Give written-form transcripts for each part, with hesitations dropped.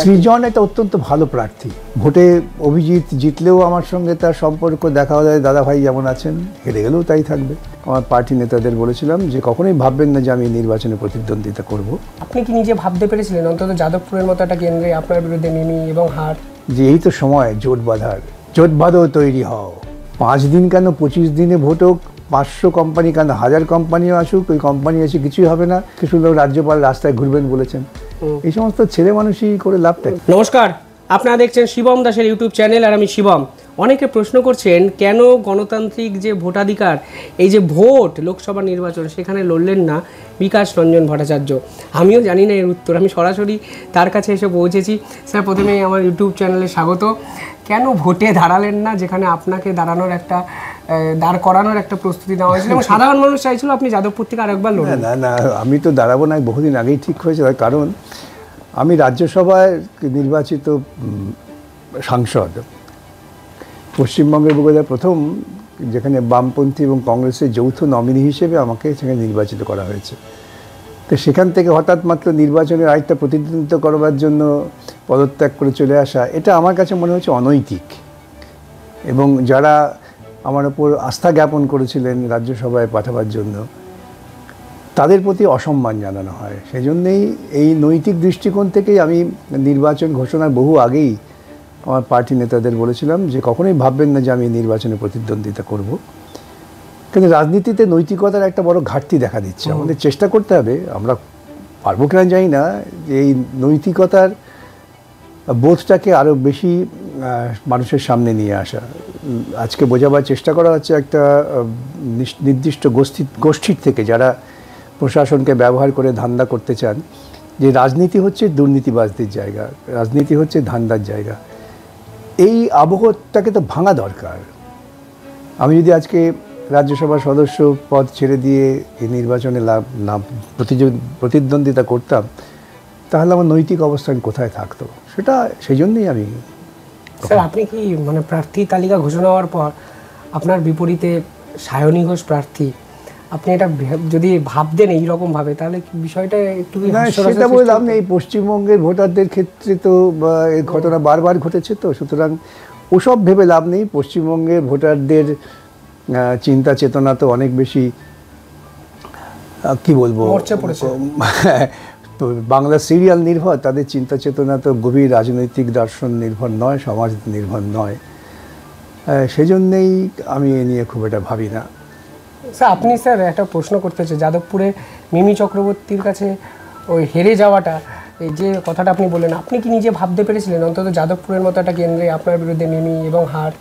সৃজন একটা অত্যন্ত ভালো প্রার্থী। ভোটে অভিজিৎ জিতলেও আমার সঙ্গে তার সম্পর্ক দেখা যায়, দাদা ভাই যেমন আছেন, হেরে গেলেও তাই থাকবে। আমার পার্টি নেতাদের বলেছিলাম যে কখনোই ভাববেন না যে আমি নির্বাচনে প্রতিদ্বন্দ্বিতা করব। আপনি কি নিজে ভাবতে পেরেছিলেন অন্তত যাদবপুরের মতো একটা কেন্দ্রে আপনার বিরুদ্ধে মিমি এবং হার? যে এই তো সময় জোট বাঁধার, জোট বাঁধো, তৈরি হও। 5 দিন কেন 25 দিনে ভোট হোক, 500 কোম্পানি কেন 1000 কোম্পানিও আসুক, ওই কোম্পানি এসে কিছুই হবে না। কিছু লোক রাজ্যপাল রাস্তায় ঘুরবেন বলেছেন। এই সমস্ত ছেলে মানুষই করে লাভটা। নমস্কার, আপনারা দেখছেন শিবম দাসের ইউটিউব চ্যানেল, আর আমি শিবম। অনেকে প্রশ্ন করছেন কেন গণতান্ত্রিক যে ভোটাধিকার, এই যে ভোট লোকসভা নির্বাচন, সেখানে লড়লেন না বিকাশ রঞ্জন ভট্টাচার্য। আমিও জানি না এর উত্তর, আমি সরাসরি তার কাছে এসে পৌঁছেছি। স্যার, প্রথমেই আমার ইউটিউব চ্যানেলে স্বাগত। কেন ভোটে দাঁড়ালেন না, যেখানে আপনাকে দাঁড় করানোর একটা প্রস্তুতি নেওয়া হয়েছিল এবং সাধারণ মানুষ চাইছিল আপনি যাদবপুর থেকে আরেকবার লড়ুন? না, আমি তো দাঁড়াবো না, বহুদিন আগেই ঠিক হয়েছে। তার কারণ আমি রাজ্যসভায় নির্বাচিত সাংসদ। পশ্চিমবঙ্গের বুকে প্রথম যেখানে বামপন্থী এবং কংগ্রেসের যৌথ নমিনি হিসেবে আমাকে সেখানে নির্বাচিত করা হয়েছে। তো সেখান থেকে হঠাৎ মাত্র নির্বাচনের আরেকটা প্রতিদ্বন্দ্বিতা করবার জন্য পদত্যাগ করে চলে আসা, এটা আমার কাছে মনে হচ্ছে অনৈতিক। এবং যারা আমার ওপর আস্থা জ্ঞাপন করেছিলেন রাজ্যসভায় পাঠাবার জন্য, তাদের প্রতি অসম্মান জানানো হয়। সেই জন্যেই এই নৈতিক দৃষ্টিকোণ থেকেই আমি নির্বাচন ঘোষণার বহু আগেই আমার পার্টি নেতাদের বলেছিলাম যে কখনোই ভাববেন না যে আমি নির্বাচনে প্রতিদ্বন্দ্বিতা করব। কিন্তু রাজনীতিতে নৈতিকতার একটা বড় ঘাটতি দেখা দিচ্ছে। আমাদের চেষ্টা করতে হবে, আমরা পারবো কিনা জানি না, যে এই নৈতিকতার বোধটাকে আরও বেশি মানুষের সামনে নিয়ে আসা। আজকে বোঝাবার চেষ্টা করা হচ্ছে একটা নির্দিষ্ট গোষ্ঠীর থেকে, যারা প্রশাসনকে ব্যবহার করে ধান্দা করতে চান, যে রাজনীতি হচ্ছে দুর্নীতিবাজদের জায়গা, রাজনীতি হচ্ছে ধান্দার জায়গা। এই আবহটাকে তো ভাঙা দরকার। আমি যদি আজকে রাজ্যসভার সদস্য পদ ছেড়ে দিয়ে এই নির্বাচনে প্রতিদ্বন্দ্বিতা করতাম, তাহলে আমার নৈতিক অবস্থান কোথায় থাকতো? সেটা সেই জন্যই আমি। স্যার, আপনি কি প্রার্থী তালিকা ঘোষণা হওয়ার পর আপনার বিপরীতে সায়নী ঘোষ প্রার্থী, আপনি এটা যদি ভাবতেন এইরকমভাবে, তাহলে বিষয়টা একটু না, সেটা বললাম না। এই পশ্চিমবঙ্গের ভোটারদের ক্ষেত্রে তো এই ঘটনা বারবার ঘটেছে, তো সুতরাং ওসব ভেবে লাভ নেই। পশ্চিমবঙ্গের ভোটারদের চিন্তা চেতনা তো অনেক বেশি, কি বলবো, বাংলা সিরিয়াল নির্ভর। তাদের চিন্তা চেতনা তো গভীর রাজনৈতিক দর্শন নির্ভর নয়, সমাজ নির্ভর নয়। সেই জন্যেই আমি এ নিয়ে খুব একটা ভাবি না। স্যার, আপনি একটা প্রশ্ন করতে চাই, যাদবপুরে মিমি চক্রবর্তীর কাছে ওই হেরে যাওয়াটা, এই যে কথাটা আপনি বললেন, আপনি কি নিজে ভাবতে পেরেছিলেন অন্তত যাদবপুরের মতো একটা কেন্দ্রে আপনার বিরুদ্ধে মিমি এবং হার?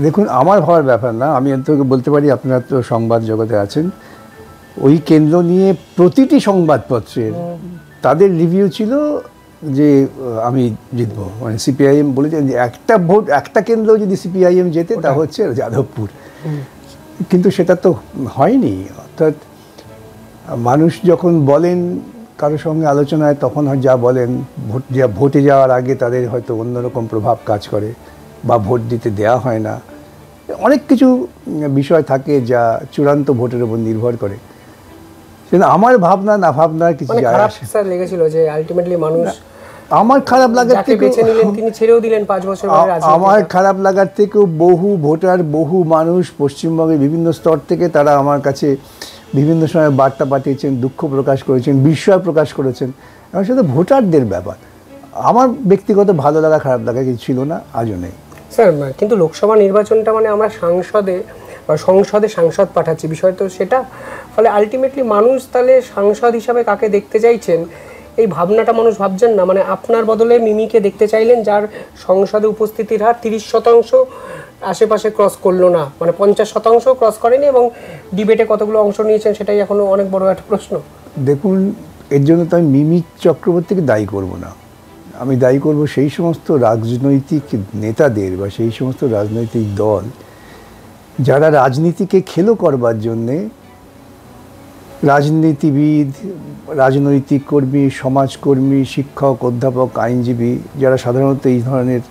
দেখুন, আমার ভাবার ব্যাপার না। আমি এত বলতে পারি, আপনারা তো সংবাদ জগতে আছেন, ওই কেন্দ্র নিয়ে প্রতিটি সংবাদপত্রের তাদের রিভিউ ছিল যে আমি জিতবো। মানে সিপিআইএম বলেছে যে একটা কেন্দ্র যদি সিপিআইএম জেতে তা হচ্ছে যাদবপুর। কিন্তু সেটা তো হয়নি। অর্থাৎ মানুষ যখন বলেন কারোর সঙ্গে আলোচনায়, তখন যা বলেন, ভোটে যাওয়ার আগে তাদের হয়তো অন্যরকম প্রভাব কাজ করে, বা ভোট দিতে দেওয়া হয় না। অনেক কিছু বিষয় থাকে যা চূড়ান্ত ভোটের উপর নির্ভর করে। সেটা আমার ভাবনা না ভাবনার কিছু যায় আসে। স্যার, লেগেছিল যে আলটিমেটলি মানুষ আমার খারাপ লাগার থেকে বেছে নিলেন, তিনি ছেড়েও দিলেন 5 বছর পরে। আমার খারাপ লাগার থেকেও বহু ভোটার, বহু মানুষ পশ্চিমবঙ্গের বিভিন্ন স্তর থেকে তারা আমার কাছে বিভিন্ন সময় বার্তা পাঠিয়েছেন, দুঃখ প্রকাশ করেছেন, বিস্ময় প্রকাশ করেছেন। এবং সেটা ভোটারদের ব্যাপার। আমার ব্যক্তিগত ভালো লাগা খারাপ লাগা কিছু ছিল না, আজও নেই। স্যার, কিন্তু লোকসভা নির্বাচনটা আমরা সংসদে সাংসদ পাঠাচ্ছি, বিষয় তো সেটা। ফলে আলটিমেটলি মানুষ তাহলে সাংসদ হিসাবে কাকে দেখতে চাইছেন, এই ভাবনাটা মানুষ ভাবছেন না। আপনার বদলে মিমিকে দেখতে চাইলেন, যার সংসদে উপস্থিতির হার 30% আশেপাশে ক্রস করলো না, 50% ক্রস করেনি, এবং ডিবেটে কতগুলো অংশ নিয়েছেন সেটাই এখনো অনেক বড় একটা প্রশ্ন। দেখুন, এর জন্য তো আমি মিমি চক্রবর্তীকে দায়ী করব না। আমি দায়ী করব সেই সমস্ত রাজনৈতিক নেতাদের বা সেই সমস্ত রাজনৈতিক দল যারা রাজনীতিকে খেলো করবার জন্যে রাজনীতিবিদ, রাজনৈতিক কর্মী, সমাজকর্মী, শিক্ষক, অধ্যাপক, আইনজীবী, যারা সাধারণত এই ধরনের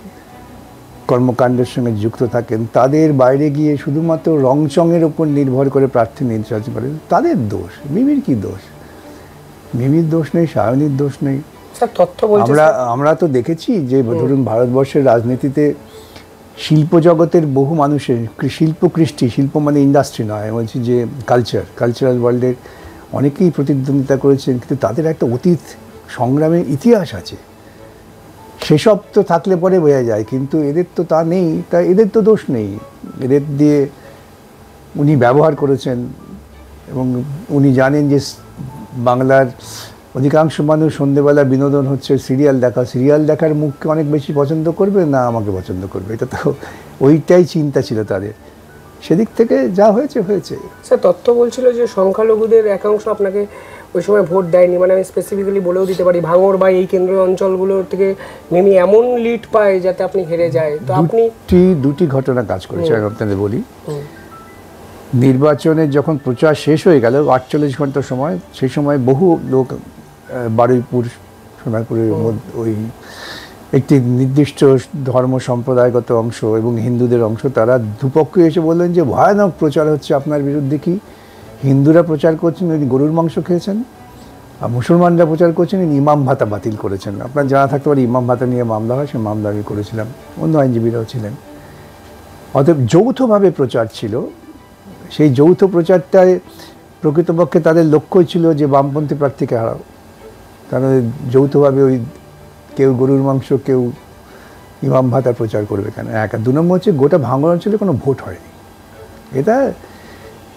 কর্মকাণ্ডের সঙ্গে যুক্ত থাকেন, তাদের বাইরে গিয়ে শুধুমাত্র রংচঙের ওপর নির্ভর করে প্রার্থী নির্বাচন করেন, তাদের দোষ। মিমির কি দোষ? মিমির দোষ নেই, সায়নীর দোষ নেই। স্যার তথ্য বলছে আমরা তো দেখেছি যে ধরুন ভারতবর্ষের রাজনীতিতে শিল্প জগতের বহু মানুষের শিল্প কৃষ্টি, শিল্প মানে ইন্ডাস্ট্রি নয়, বলছি যে কালচারাল ওয়ার্ল্ডের অনেকেই প্রতিদ্বন্দ্বিতা করেছেন, কিন্তু তাদের একটা অতীত সংগ্রামের ইতিহাস আছে। সেসব তো থাকলে পরে বোঝা যায়, কিন্তু এদের তো তা নেই। তা এদের তো দোষ নেই, এদের দিয়ে উনি ব্যবহার করেছেন এবং উনি জানেন যে বাংলার অধিকাংশ মানুষ সন্ধেবেলা বিনোদন হচ্ছে সিরিয়াল দেখা। সিরিয়াল দেখার মুখকে অনেক বেশি পছন্দ করবে না আমাকে পছন্দ করবে, এটা তো ওইটাই চিন্তা ছিল তাদের। সেদিক থেকে যা হয়েছে হয়েছে। স্যার তথ্য বলছিল যে সংখ্যালঘুদের একাংশ আপনাকে ওই সময় ভোট দেয়নি, মানে আমি স্পেসিফিক্যালি বলেও দিতে পারি ভাঙড় বা এই কেন্দ্রীয় অঞ্চলগুলোর থেকে মিমি এমন লিড পায় যাতে আপনি হেরে যায়। তো আপনি দুটি ঘটনা কাজ করেছে আমি আপনাদের বলি। নির্বাচনের যখন প্রচার শেষ হয়ে গেল 48 ঘন্টার সময়, সেই সময় বহু লোক বারুইপুর সোনারপুরের ওই একটি নির্দিষ্ট ধর্ম সম্প্রদায়গত অংশ এবং হিন্দুদের অংশ, তারা দুপক্ষে এসে বললেন যে ভয়ানক প্রচার হচ্ছে আপনার বিরুদ্ধে। কি হিন্দুরা প্রচার করছেন উনি গরুর মাংস খেয়েছেন, আর মুসলমানরা প্রচার করছেন ইমাম ভাতা বাতিল করেছেন। আপনার জানা থাকতে পারে ইমাম ভাতা নিয়ে মামলা হয়, সে মামলা আমি করেছিলাম, অন্য আইনজীবীরাও ছিলেন। অতএব যৌথভাবে প্রচার ছিল। সেই যৌথ প্রচারটায় প্রকৃতপক্ষে তাদের লক্ষ্যই ছিল যে বামপন্থী প্রার্থীকে হারাও। তারা যৌথভাবে ওই কেউ গরুর মাংস, কেউ ইমাম ভাতার প্রচার করবে কেন? এক। আর 2 নম্বর হচ্ছে গোটা ভাঙড় অঞ্চলে কোনো ভোট হয়নি, এটা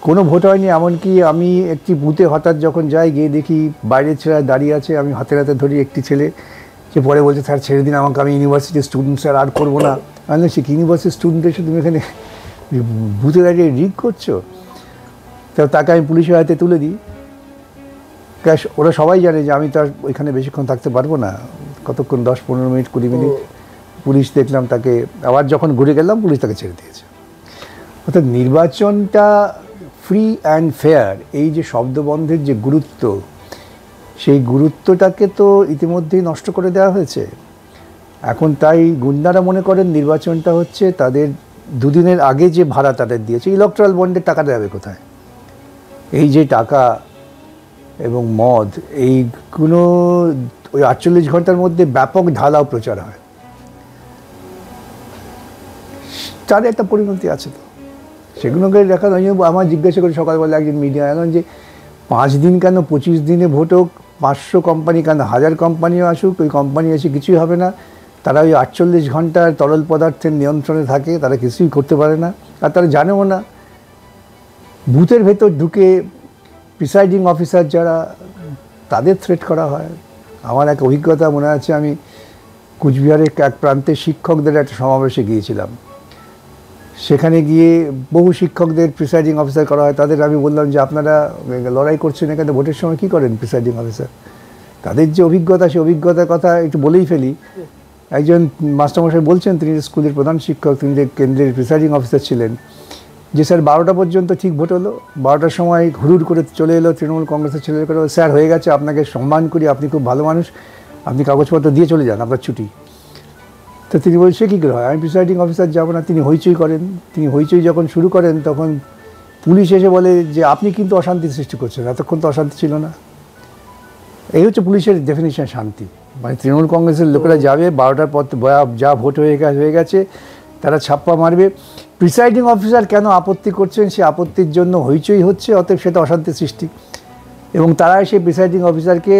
কোনো ভোট হয়নি। এমনকি আমি একটি বুথে হঠাৎ যখন যাই, গিয়ে দেখি বাইরের ছেলেরা দাঁড়িয়ে আছে, আমি হাতে হাতে ধরি একটি ছেলে, যে পরে বলছে স্যার ছেড়ে দিন আমাকে, আমি ইউনিভার্সিটির স্টুডেন্ট স্যার, আর করবো না। আমি বলছি কি ইউনিভার্সিটির স্টুডেন্ট এসে তুমি এখানে বুথে দাঁড়িয়ে রিগ করছো? তো তাকে আমি পুলিশের হাতে তুলে দিই। ওরা সবাই জানে যে আমি তো আর ওইখানে বেশিক্ষণ থাকতে পারবো না, কতক্ষণ 10-15 মিনিট 20 মিনিট। পুলিশ দেখলাম তাকে, আবার যখন ঘুরে গেলাম পুলিশ তাকে ছেড়ে দিয়েছে। অর্থাৎ নির্বাচনটা ফ্রি অ্যান্ড ফেয়ার, এই যে শব্দবন্ধের যে গুরুত্ব, সেই গুরুত্বটাকে তো ইতিমধ্যেই নষ্ট করে দেওয়া হয়েছে। এখন তাই গুন্ডারা মনে করেন নির্বাচনটা হচ্ছে তাদের 2 দিনের আগে যে ভাড়া তাদের দিয়েছে, ইলেকট্রাল বন্ডের টাকাটা যাবে কোথায়? এই যে টাকা এবং মদ, এইগুলো ওই 48 ঘন্টার মধ্যে ব্যাপক ঢালাও প্রচার হয়, তার একটা পরিণতি আছে। তো সেগুলোকে দেখা আমার জিজ্ঞাসা করে সকালবেলা একজন মিডিয়া এলেন যে 5 দিন কেন, 25 দিনে ভোট হোক, 500 কোম্পানি কেন, 1000 কোম্পানিও আসুক, ওই কোম্পানি এসে কিছুই হবে না। তারা ওই 48 ঘন্টার তরল পদার্থের নিয়ন্ত্রণে থাকে, তারা কিছুই করতে পারে না, আর তারা জানেও না। বুথের ভেতর ঢুকে প্রিসাইডিং অফিসার যারা, তাদের থ্রেট করা হয়। আমার এক অভিজ্ঞতা মনে আছে, আমি কুচবিহারের এক প্রান্তে শিক্ষকদের একটা সমাবেশে গিয়েছিলাম। সেখানে গিয়ে বহু শিক্ষকদের প্রিসাইডিং অফিসার করা হয়। তাদের আমি বললাম যে আপনারা লড়াই করছেন এখানে, ভোটের সময় কী করেন প্রিসাইডিং অফিসার? তাদের যে অভিজ্ঞতা, সেই অভিজ্ঞতার কথা একটু বলেই ফেলি। একজন মাস্টারমশাই বলছেন, তিনি স্কুলের প্রধান শিক্ষক, তিনি যে কেন্দ্রের প্রিসাইডিং অফিসার ছিলেন, যে স্যার 12টা পর্যন্ত ঠিক ভোট হলো, 12টার সময় হুড়ুড় করে চলে এলো তৃণমূল কংগ্রেসের ছেলে করে, স্যার হয়ে গেছে, আপনাকে সম্মান করি, আপনি খুব ভালো মানুষ, আপনি কাগজপত্র দিয়ে চলে যান, আপনার ছুটি। তো তিনি বলছে কী করে হয়, আমি প্রিসাইডিং অফিসার যাবো না। তিনি হইচই করেন। তিনি হইচই যখন শুরু করেন, তখন পুলিশ এসে বলে যে আপনি কিন্তু অশান্তি সৃষ্টি করছেন, এতক্ষণ তো অশান্তি ছিল না। এই হচ্ছে পুলিশের ডেফিনিশন শান্তি। মানে তৃণমূল কংগ্রেসের লোকেরা যাবে, 12টার পর যা ভোট হয়ে গেছে, তারা ছাপ্পা মারবে। প্রিসাইডিং অফিসার কেন আপত্তি করছেন, সে আপত্তির জন্য হইচই হচ্ছে, অতএব সেটা অশান্তি সৃষ্টি। এবং তারা এসে প্রিসাইডিং অফিসারকে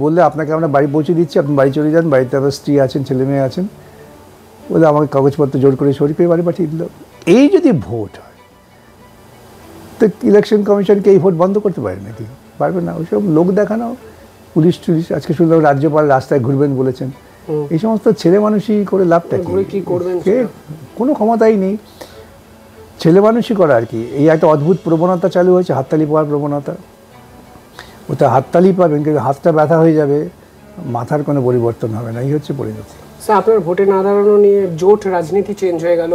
বললে আপনাকে আমরা বাড়ি পৌঁছে দিচ্ছি, আপনি বাড়ি চলে যান, বাড়িতে আমার স্ত্রী আছেন, ছেলে মেয়ে আছেন, বলে আমাকে কাগজপত্র জোর করে সই পেয়ে বাড়ি পাঠিয়ে দিল। এই যদি ভোট হয়, তো ইলেকশন কমিশনকে এই ভোট বন্ধ করতে পারে নাকি? পারবে না। ওইসব লোক দেখানো, পুলিশ টুলিশ, আজকে শুনলাম রাজ্যপাল রাস্তায় ঘুরবেন বলেছেন। এই সমস্ত ছেলে মানুষই করে লাভটা কি? কোনো ক্ষমতাই নেই, ছেলে মানুষই করা আর কি। এই একটা অদ্ভুত প্রবণতা চালু হয়েছে, হাততালি পাওয়ার প্রবণতা। ওটা হাততালি পাবেন, কিন্তু হাতটা ব্যথা হয়ে যাবে, মাথার কোনো পরিবর্তন হবে না। এই হচ্ছে পরিণতি। স্যার আপনার ভোটে না দাঁড়ানো নিয়ে জোট রাজনীতি চেঞ্জ হয়ে গেল।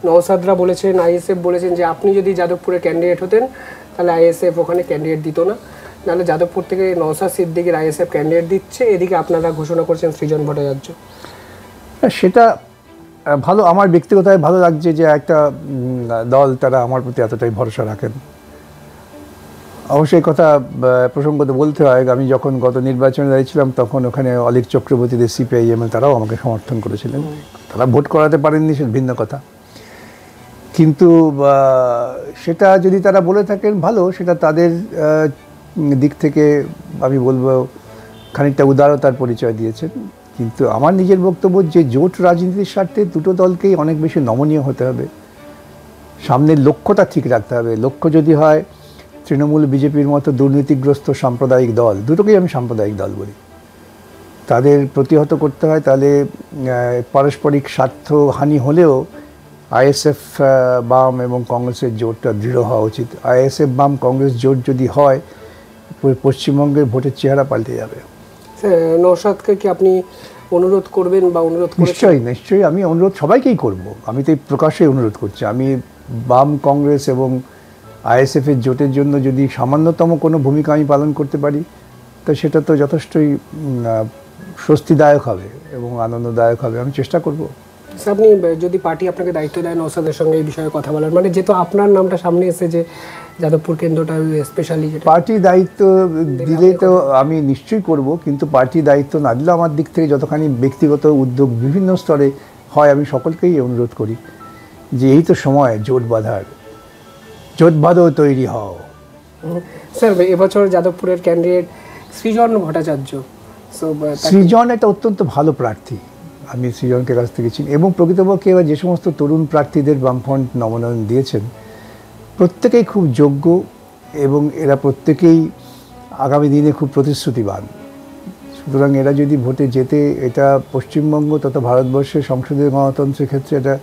নওশাদরা বলেছেন, আইএসএফ বলেছেন যে আপনি যদি যাদবপুরে ক্যান্ডিডেট হতেন তাহলে আইএসএফ ওখানে ক্যান্ডিডেট দিত না, নাহলে যাদবপুর থেকে নওশাদ সিদ্দিকীর আইএসএফ ক্যান্ডিডেট দিচ্ছে, এদিকে আপনারা ঘোষণা করছেন সৃজন ভট্টাচার্য। সেটা ভালো, আমার ব্যক্তিগতভাবে ভালো লাগছে যে একটা দল তারা আমার প্রতি এতটাই ভরসা রাখেন। অবশ্যই কথা প্রসঙ্গত বলতে হয়, আমি যখন গত নির্বাচনে দাঁড়িয়েছিলাম তখন ওখানে অলীক চক্রবর্তীদের সিপিআইএম তারাও আমাকে সমর্থন করেছিলেন। তারা ভোট করাতে পারেননি, সে ভিন্ন কথা, কিন্তু সেটা যদি তারা বলে থাকেন ভালো, সেটা তাদের দিক থেকে আমি বলবো খানিকটা উদারতার পরিচয় দিয়েছেন। কিন্তু আমার নিজের বক্তব্য যে জোট রাজনীতির স্বার্থে দুটো দলকেই অনেক বেশি নমনীয় হতে হবে, সামনের লক্ষ্যটা ঠিক রাখতে হবে। লক্ষ্য যদি হয় তৃণমূল বিজেপির মতো দুর্নীতিগ্রস্ত সাম্প্রদায়িক দল, দুটোকেই আমি সাম্প্রদায়িক দল বলি, তাদের প্রতিহত করতে হয়, তাহলে পারস্পরিক স্বার্থহানি হলেও আইএসএফ বাম এবং কংগ্রেসের জোটটা দৃঢ় হওয়া উচিত। আইএসএফ বাম কংগ্রেস জোট যদি হয়, পশ্চিমবঙ্গের ভোটের চেহারা পাল্টে যাবে। নওশাদকে কি আপনি অনুরোধ করবেন বা অনুরোধ করেছেন? নিশ্চয়ই নিশ্চয়ই, আমি অনুরোধ সবাইকেই করব। আমি তো এই প্রকাশ্যে অনুরোধ করছি, আমি বাম কংগ্রেস এবং আইএসএফের জোটের জন্য যদি সামান্যতম কোনো ভূমিকা আমি পালন করতে পারি, তো সেটা তো যথেষ্টই স্বস্তিদায়ক হবে এবং আনন্দদায়ক হবে। আমি চেষ্টা করব। আপনি যদি পার্টি আপনাকে দায়িত্ব দেয় নওশাদের সঙ্গে এই বিষয়ে কথা বলার, মানে যেহেতু আপনার নামটা সামনে এসে যে যাদবপুর কেন্দ্রটা স্পেশালি, পার্টি দায়িত্ব দিলে তো আমি নিশ্চয়ই করব, কিন্তু পার্টি দায়িত্ব না দিলে আমার দিক থেকে যতখানি ব্যক্তিগত উদ্যোগ বিভিন্ন স্তরে হয়, আমি সকলকেই অনুরোধ করি যে এই তো সময় জোট বাঁধার, জোট বাঁধো, তৈরি হও। স্যার, এবছর যাদবপুরের ক্যান্ডিডেট সৃজন ভট্টাচার্য, সৃজন একটা অত্যন্ত ভালো প্রার্থী, আমি সৃজনকে কাছ থেকে চিনি, এবং প্রকৃতপক্ষে এবার যে সমস্ত তরুণ প্রার্থীদের বামফ্রন্ট নমনোনয়ন দিয়েছেন প্রত্যেকেই খুব যোগ্য এবং এরা প্রত্যেকেই আগামী দিনে খুব প্রতিশ্রুতিবান। সুতরাং এরা যদি ভোটে জেতে, এটা পশ্চিমবঙ্গ তথা ভারতবর্ষের সংসদীয় গণতন্ত্রের ক্ষেত্রে এটা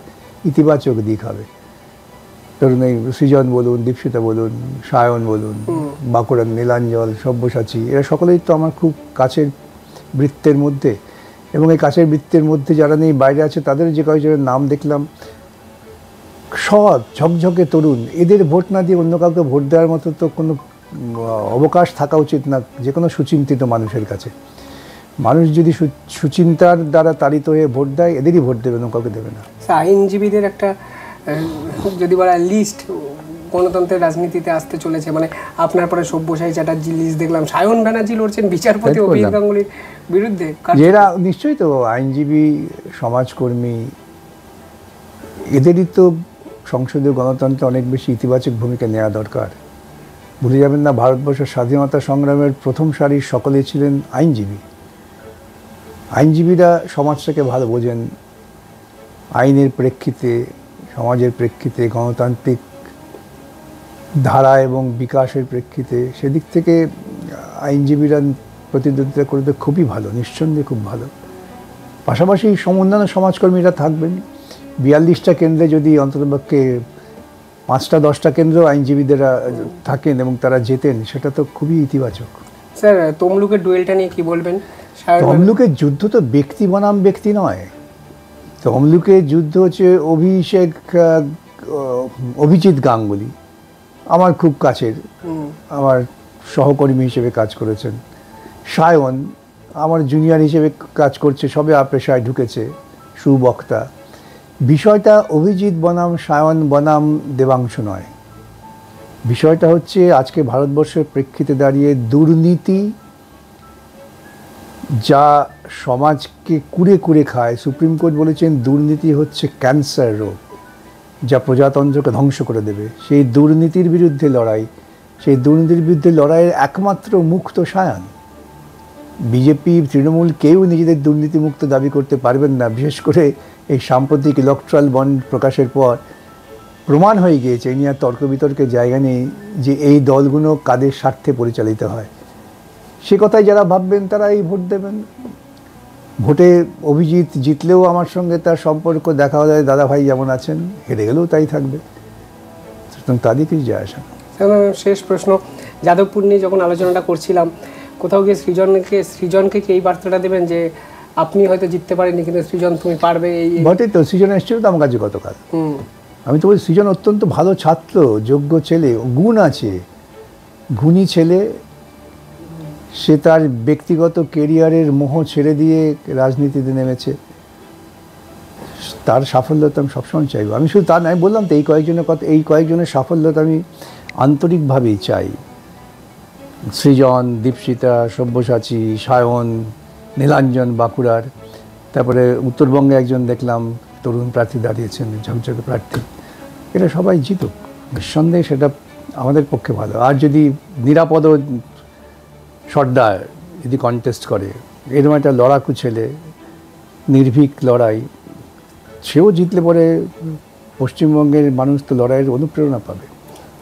ইতিবাচক দিক হবে। ধরুন এই সৃজন বলুন, দীপশিতা বলুন, সায়ন বলুন, বাঁকুড়ার নীলাঞ্জল, সব্যসাচী, এরা সকলেই তো আমার খুব কাছের বৃত্তের মধ্যে, এবং এই কাছের বৃত্তের মধ্যে যারা নেই বাইরে আছে তাদের যে কয়েকজনের নাম দেখলাম, সৎ ঝকঝকে তরুণ, এদের ভোট না দিয়ে অন্য কাউকে ভোট দেওয়ার মতো তো কোনো অবকাশ থাকা উচিত না যে কোনো সুচিন্তিত মানুষের কাছে। মানুষ যদি সুচিন্তার দ্বারা তাড়িত হয়ে ভোট দেয়, এদেরই ভোট দেবে, অন্য কাউকে দেবে না। আইনজীবীদের একটা যদি বলা লিস্ট গণতন্ত্রের রাজনীতিতে আসতে চলেছে, মানে আপনার পরে সব্যসাচী চ্যাটার্জি লিস্ট দেখলাম, সায়ন ব্যানার্জি লড়ছেন বিচারপতি অভিজিৎ গাঙ্গুলির বিরুদ্ধে। এরা নিশ্চয়ই তো আইনজীবী, সমাজকর্মী, এদেরই তো সংসদীয় গণতন্ত্রে অনেক বেশি ইতিবাচক ভূমিকা নেওয়া দরকার। ভুলে যাবেন না, ভারতবর্ষের স্বাধীনতা সংগ্রামের প্রথম সারির সকলেই ছিলেন আইনজীবী। আইনজীবীরা সমাজটাকে ভালো বোঝেন, আইনের প্রেক্ষিতে, সমাজের প্রেক্ষিতে, গণতান্ত্রিক ধারা এবং বিকাশের প্রেক্ষিতে, সেদিক থেকে আইনজীবীরা প্রতিদ্বন্দ্বিতা করতে খুবই ভালো, নিঃসন্দেহে খুব ভালো। পাশাপাশি অন্যান্য সমাজকর্মীরা থাকবেন। 42টা কেন্দ্রে যদি অন্ততপক্ষে 5-10টা কেন্দ্র আইনজীবীদের থাকেন এবং তারা জেতেন, সেটা তো খুবই ইতিবাচক। স্যার, তমলুকের ডুয়েলটা নিয়ে কি বলবেন? তমলুকের যুদ্ধ তো ব্যক্তি বনাম ব্যক্তি নয়, তমলুকের যুদ্ধ হচ্ছে অভিজিৎ গাঙ্গুলি, আমার খুব কাছের, আমার সহকর্মী হিসেবে কাজ করেছেন। সায়ন আমার জুনিয়র হিসেবে কাজ করছে, সবে পেশায় ঢুকেছে, সুবক্তা। বিষয়টা অভিজিৎ বনাম সায়ন বনাম দেবাংশু নয়, বিষয়টা হচ্ছে আজকে ভারতবর্ষের প্রেক্ষিতে দাঁড়িয়ে দুর্নীতি যা সমাজকে কুড়ে কুড়ে খায়। সুপ্রিম কোর্ট বলেছেন দুর্নীতি হচ্ছে ক্যান্সার রোগ, যা প্রজাতন্ত্রকে ধ্বংস করে দেবে। সেই দুর্নীতির বিরুদ্ধে লড়াই, সেই দুর্নীতির বিরুদ্ধে লড়াইয়ের একমাত্র মুক্ত সায়ন। বিজেপি, তৃণমূল কেউ নিজেদের দুর্নীতিমুক্ত দাবি করতে পারবেন না। বিশেষ করে এই সাম্প্রতিক ইলেকট্রাল বন্ড প্রকাশের পর প্রমাণ হয়ে গিয়েছে, এই নিয়ে তর্ক বিতর্কের জায়গা নেই যে এই দলগুলো কাদের স্বার্থে পরিচালিত হয়। সে কথাই যারা ভাববেন তারা এই ভোট দেবেন। ভোটে অভিজিৎ জিতলেও আমার সঙ্গে তার সম্পর্ক দেখা যায়, দাদা ভাই যেমন আছেন, হেরে গেলেও তাই থাকবে, সুতরাং তাদের কিছু যায় আসে না। শেষ প্রশ্ন, যাদবপুর নিয়ে যখন আলোচনাটা করছিলাম, কোথাও গিয়ে সৃজনকে কি এই বার্তাটা দেবেন যে আপনি হয়তো জিততে পারেননি কিন্তু সৃজন তুমি পারবে? এই বটে তো, সৃজন এসেছিল তো আমার কাছে গতকাল। আমি তো বলি সৃজন অত্যন্ত ভালো ছাত্র, যোগ্য ছেলে, গুণ আছে, গুণী ছেলে। সে তার ব্যক্তিগত কেরিয়ারের মোহ ছেড়ে দিয়ে রাজনীতিতে নেমেছে, তার সাফল্য তো আমি সবসময় চাইবো। আমি শুধু তা নয়, বললাম তো এই কয়েকজনের কথা, এই কয়েকজনের সাফল্য তো আমি আন্তরিকভাবেই চাই। সৃজন, দীপশিতা, সব্যসাচী, সায়ন, নীলাঞ্জন বাঁকুড়ার, তারপরে উত্তরবঙ্গে একজন দেখলাম তরুণ প্রার্থী দাঁড়িয়েছেন, ঝকঝকে প্রার্থী। এরা সবাই জিতুক, নিঃসন্দেহে সেটা আমাদের পক্ষে ভালো। আর যদি নিরাপদ সর্দার যদি কন্টেস্ট করে, এরকম একটা লড়াকু ছেলে, নির্ভীক লড়াই, সেও জিতলে পরে পশ্চিমবঙ্গের মানুষ তো লড়াইয়ের অনুপ্রেরণা পাবে।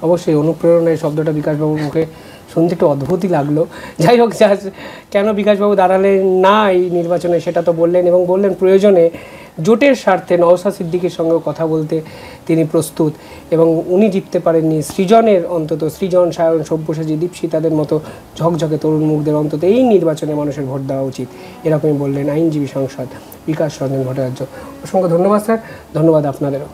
অবশ্যই অনুপ্রেরণা এই শব্দটা বিকাশবাবুর মুখে শুনতে একটু অদ্ভুতই লাগলো। যাই হোক, কেন বিকাশবাবু দাঁড়ালেন না এই নির্বাচনে সেটা তো বললেন, এবং বললেন প্রয়োজনে জোটের স্বার্থে নওশাদ সিদ্দিকীর সঙ্গেও কথা বলতে তিনি প্রস্তুত, এবং উনি জিততে পারেননি, সৃজনের অন্তত সৃজন, সায়ন, সব্যসাচী, দীপশিতাদের মতো ঝকঝকে তরুণ মুখদের অন্তত এই নির্বাচনে মানুষের ভোট দেওয়া উচিত, এরকমই বললেন আইনজীবী সাংসদ বিকাশ রঞ্জন ভট্টাচার্য। অসংখ্য ধন্যবাদ স্যার, ধন্যবাদ আপনাদেরও।